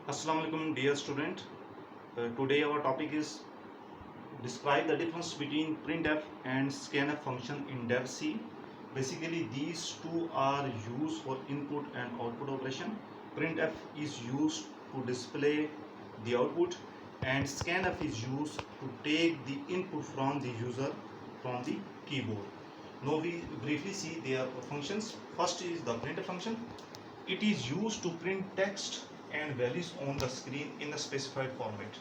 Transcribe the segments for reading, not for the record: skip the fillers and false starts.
Assalamu alaikum dear student. Today our topic is describe the difference between printf and scanf function in dev C. Basically these two are used for input and output operation. Printf is used to display the output and scanf is used to take the input from the user from the keyboard. Now we briefly see their functions. First is the printf function. It is used to print text and values on the screen in a specified format.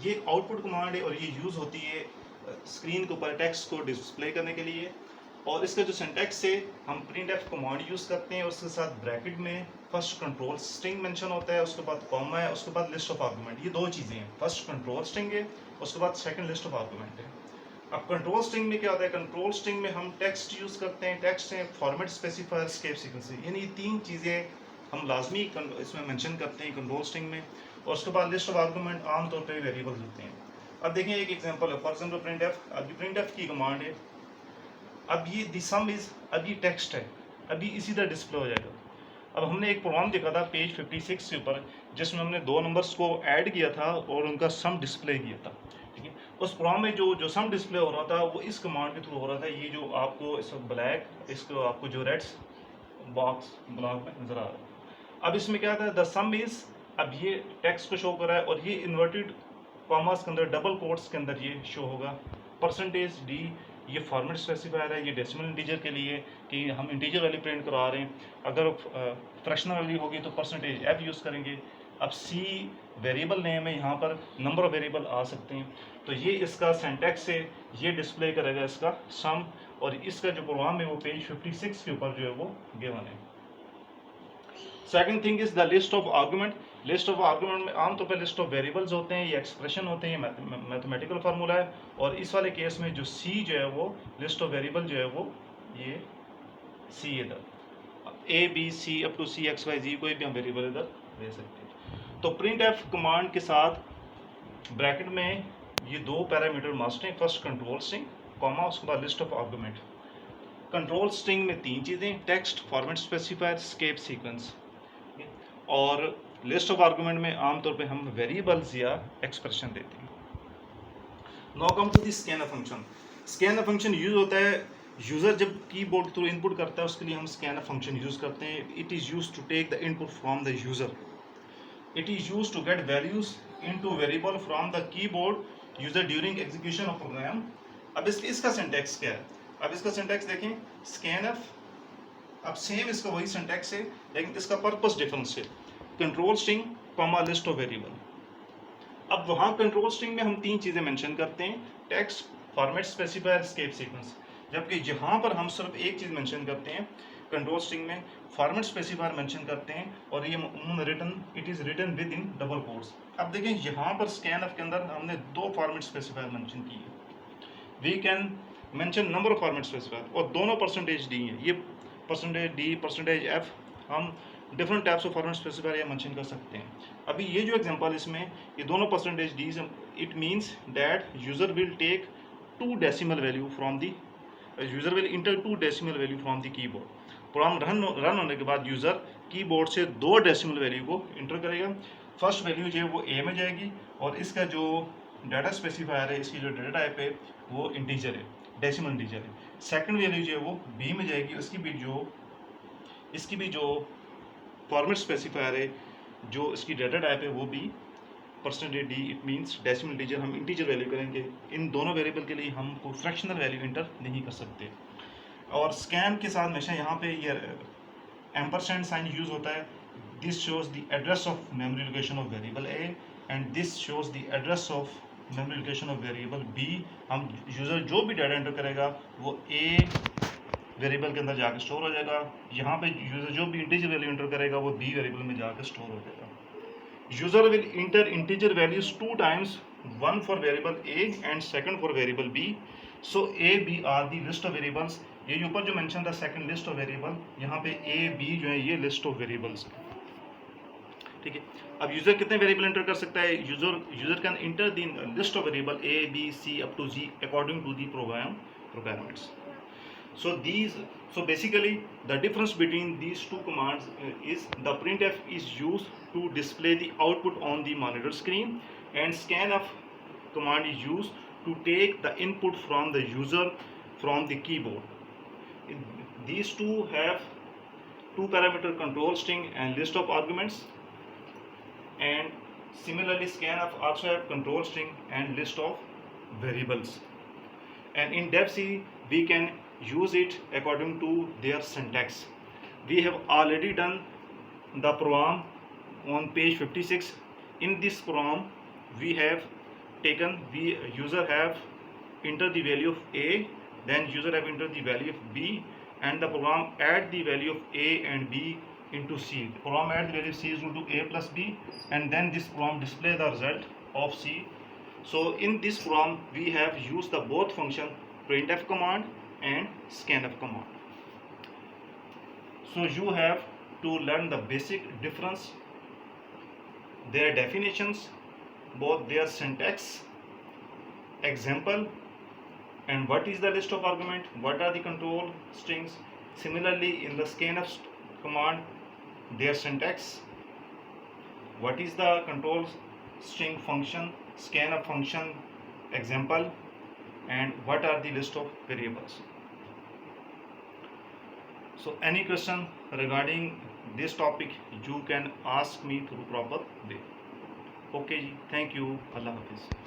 ये output command है और ये use होती है screen के ऊपर text को display करने के लिए। और इसका जो सिंटैक्स है, हम प्रिंट एफ कमांड यूज़ करते हैं, उसके साथ ब्रैकेट में फर्स्ट कंट्रोल स्ट्रिंग मेंशन होता है, उसके बाद कॉमा है, उसके बाद लिस्ट ऑफ आर्गूमेंट। ये दो चीज़ें हैं, फर्स्ट कंट्रोल स्ट्रिंग है, उसके बाद सेकंड लिस्ट ऑफ आर्गूमेंट है। अब कंट्रोल स्ट्रिंग में क्या होता है, कंट्रोल स्ट्रिंग में हम टेक्स्ट यूज़ करते हैं, टेक्स्ट है फॉर्मेट स्पेसिफायर स्केप सीक्वेंस, यानी ये तीन चीज़ें हम लाजमी इसमें मेंशन करते हैं कंट्रोल स्ट्रिंग में। और उसके बाद लिस्ट ऑफ आर्गूमेंट आमतौर पर वेरिएबल्स होते हैं। अब देखें एक एग्जांपल है, फॉर एग्जांपल प्रिंट एफ। अब प्रिंट एफ की कमांड है, अब ये दी सम इज, अब ये टेक्स्ट है, अभी इसी तरह डिस्प्ले हो जाएगा। अब हमने एक प्रोग्राम देखा था पेज 56 के ऊपर, जिसमें हमने दो नंबर्स को ऐड किया था और उनका सम डिस्प्ले किया था। ठीक है, उस प्रोग्राम में जो सम डिस्प्ले हो रहा था वो इस कमांड के थ्रू हो रहा था। ये जो आपको इस ब्लैक, इसको आपको जो रेड बॉक्स ब्लॉक में नजर आ रहा है। अब इसमें क्या था, द सम इज, अब ये टेक्स्ट को शो कर रहा है और ये इन्वर्टेड कॉमास के अंदर डबल कोट्स के अंदर ये शो होगा। परसेंटेज डी ये फॉर्मेट स्पेसिफायर है, ये डेसिमल इंटीजर के लिए कि हम इंटीजर वैल्यू प्रिंट करवा रहे हैं। अगर फ्रैक्शनल वैल्यू होगी तो परसेंटेज एफ यूज़ करेंगे। अब सी वेरिएबल नेम है, यहाँ पर नंबर ऑफ वेरिएबल आ सकते हैं। तो ये इसका सिंटैक्स है, ये डिस्प्ले करेगा इसका सम। और इसका जो प्रोग्राम है वो पेज 56 के ऊपर जो है वो गिवन है। Second thing is the list of argument. List of argument में आमतौर पर लिस्ट ऑफ वेरिएबल्स होते हैं, ये एक्सप्रेशन होते हैं, मैथमेटिकल फार्मूला है। और इस वाले केस में जो सी जो है वो लिस्ट ऑफ वेरिएबल जो है वो ये सी इधर A B C up to C X Y Z कोई भी हम वेरिएबल इधर दे सकते हैं। तो प्रिंट एफ कमांड के साथ ब्रैकेट में ये दो पैरामीटर मस्ट हैं, फर्स्ट कंट्रोल स्ट्रिंग कॉमा, उसके बाद list of argument. Control string में तीन चीज़ें, text, format specifier, escape sequence. और लिस्ट ऑफ आर्गूमेंट में आमतौर पे हम वेरिएबल्स या एक्सप्रेशन देते हैं। Now come to the scanner function. Scanner function use होता है, यूजर जब कीबोर्ड थ्रू इनपुट करता है उसके लिए हम स्कैनर फंक्शन यूज करते हैं। It is use to take the input from the user. It is use to get values into variable from the keyboard user during execution of program. अब इसका syntax क्या है, अब इसका सिंटैक्स देखें, scanf, अब सेम इसका वही सिंटैक्स है लेकिन इसका पर्पस डिफरेंस है। Control string comma list of variable. अब वहाँ कंट्रोल स्ट्रिंग में हम तीन चीज़ें मेंशन करते हैं, text, format specifier, escape sequence. जबकि यहाँ पर हम सिर्फ एक चीज़ मेंशन करते हैं, कंट्रोल स्ट्रिंग में फॉर्मेट स्पेसिफायर मेंशन करते हैं और ये written, it is written within double quotes. अब देखें यहाँ पर स्कैनफ के अंदर हमने दो फॉर्मेट स्पेसिफायर मेंशन किए। We can mention number of format specifier और दोनों परसेंटेज डी है, ये परसेंटेज डी, परसेंटेज एफ, हम different types of format specifier ये मेंशन कर सकते हैं। अभी ये जो एग्जांपल इसमें ये दोनों percentage D, it means that user will take two decimal value from the, user will enter two decimal value from the keyboard. Program run होने के बाद यूजर कीबोर्ड से दो डेसिमल वैल्यू को इंटर करेगा। फर्स्ट वैल्यू जो है वो ए में जाएगी और इसका जो डाटा स्पेसिफायर है, इसकी जो डाटा टाइप है वो इंटीजर है, डेसिमल इंटीजर है। सेकंड वैल्यू जो है वो बी में जाएगी, इसकी भी जो फॉर्मेट स्पेसिफायर है, जो इसकी डाटा टाइप है वो भी percentage D, it means decimal integer, हम इंटीजर वैल्यू करेंगे। इन दोनों वेरिएबल के लिए हम कोई फ्रैक्शनल वैल्यू इंटर नहीं कर सकते। और स्कैन के साथ हमेशा यहाँ पे ये एम्परसेंड साइन यूज होता है। This shows the address of memory location of variable A and this shows the address of memory location of variable B. हम यूजर जो भी डाटा एंटर करेगा वो ए वेरिएबल के अंदर जाकर स्टोर हो जाएगा। यहाँ पे यूजर जो भी इंटीजर वैल्यू एंटर करेगा वो बी वेरिएबल में जाकर स्टोर हो जाएगा। User will enter integer values two times, one for variable A and second for variable B. So A B are the list of variables. ये ऊपर जो मेंशन था सेकंड लिस्ट ऑफ वेरिएबल, यहाँ पे ए बी जो है ये list of variables. ठीक है, अब यूजर कितने वेरिएबल एंटर कर सकता है, user can enter the list of variable A B C up to G according to the program requirements. So basically the difference between these two commands is the printf is used to display the output on the monitor screen, and scanf command is used to take the input from the user from the keyboard. These two have two parameter control string and list of arguments, and similarly scanf also have control string and list of variables. And in DevC we can use it according to their syntax. We have already done the program on page 56. In this program we have taken, user have entered the value of a, then user have entered the value of b, and the program add the value of a and b into C. The program add the value of C is equal to a plus b, and then this program display the result of C. So in this program we have used the both function printf command and scanf command. So you have to learn the basic difference, their definitions, both their syntax, example, and what is the list of argument, what are the control strings. Similarly in the scanf command, their syntax, what is the control string function, scanf function, example, and what are the list of variables. So any question regarding this topic you can ask me through proper way. Okay ji, thank you, Allah Hafiz.